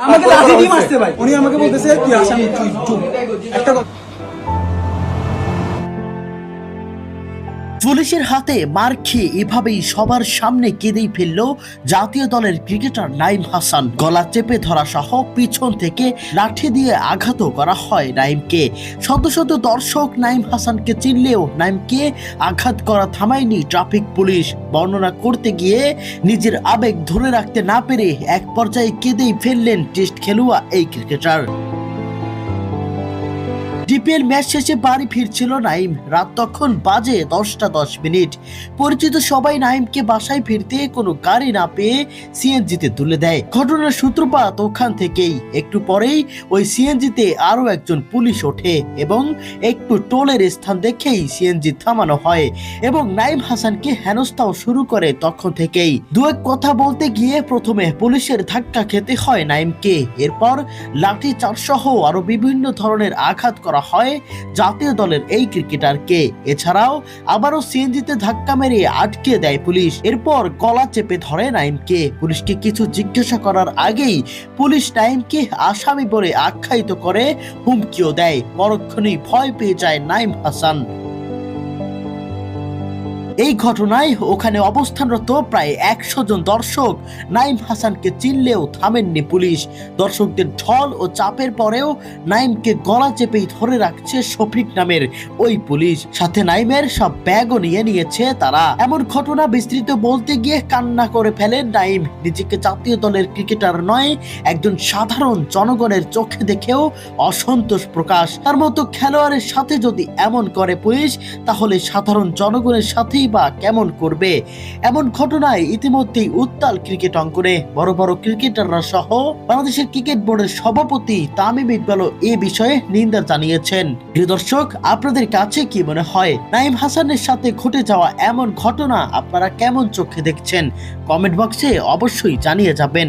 আমাকে লাঠি দিয়ে মারছে ভাই। উনি আমাকে বলতেছে তুই আসামি, তুই চুপ। একটা কথা পুলিশের হাতে মার খেয়ে এভাবেই সবার সামনে কেঁদেই ফেলল জাতীয় দলের ক্রিকেটার নাইম হাসান। গলা চেপে ধরা সহ পিছন থেকে লাঠি দিয়ে আঘাতও করা হয় নাইমকে। শত শত দর্শক নাইম হাসানকে চিনলেও নাইমকে আঘাত করা থামায়নি ট্রাফিক পুলিশ। বর্ণনা করতে গিয়ে নিজের আবেগ ধরে রাখতে না পেরে এক পর্যায়ে কেঁদেই ফেললেন টেস্ট খেলুয়া এই ক্রিকেটার। ডিপিএল ম্যাচ শেষে বাড়ি ফিরছিল নাইম। রাত তখন বাজে 10:10। পরিচিত সবাই নাইমকে বাসায় ফিরতে কোনো গাড়ি না পেয়ে সিএনজিতে তুলে দেয়। ঘটনার সূত্রপাত ওখান থেকেই। একটু পরেই ওই সিএনজিতে আরো একজন পুলিশ ওঠে এবং একটু টোলের স্থান দেখেই সিএনজি থামানো হয় এবং নাইম হাসানকে হেনস্থাও শুরু করে তখন থেকেই। দু এক কথা বলতে গিয়ে প্রথমে পুলিশের ধাক্কা খেতে হয় নাইমকে, এরপর লাঠি চার্জ সহ আরো বিভিন্ন ধরনের আঘাত করা হয় জাতীয় দলের এই ক্রিকেটারকে। এছাড়াও আবারও সিএনজিতে ধাক্কা মেরে আটকে দেয় পুলিশ। এরপর গলা চেপে ধরে নাইমকে। পুলিশকে কিছু জিজ্ঞাসা করার আগেই পুলিশ নাইমকে আসামি বলে আখ্যায়িত করে হুমকিও দেয়। পরক্ষণেই ভয় পেয়ে যায় নাইম হাসান। এই ঘটনায় ওখানে অবস্থানরত প্রায় 100 জন দর্শক নাইম হাসানকে চিনলেও থামেননি পুলিশ। দর্শকদের ঢল ও চাপের পরেও নাইমকে গলা চেপেই ধরে রাখছে শফিক নামের ওই পুলিশ। সাথে নাইমের সব ব্যাগও নিয়ে নিয়েছে তারা। এমন ঘটনা বিস্তৃত বলতে গিয়ে কান্না করে ফেলেন নাইম। নিজেকে জাতীয় দলের ক্রিকেটার নয়, একজন সাধারণ জনগণের চোখে দেখেও অসন্তোষ প্রকাশ। তার মতো খেলোয়াড়ের সাথে যদি এমন করে পুলিশ, তাহলে সাধারণ জনগণের সাথেই বা কেমন করবে। এমন ঘটনায় ইতিমধ্যেই উত্তাল ক্রিকেট অঙ্গনে। বড় বড় ক্রিকেটাররা সহ বাংলাদেশের ক্রিকেট বোর্ডের সভাপতি তামিম ইকবালও এ বিষয়ে নিন্দা জানিয়েছেন। প্রিয় দর্শক, আপনাদের কাছে কি মনে হয় নাইম হাসানের সাথে ঘটে যাওয়া এমন ঘটনা আপনারা কেমন চোখে দেখছেন? কমেন্ট বক্সে অবশ্যই জানিয়ে যাবেন।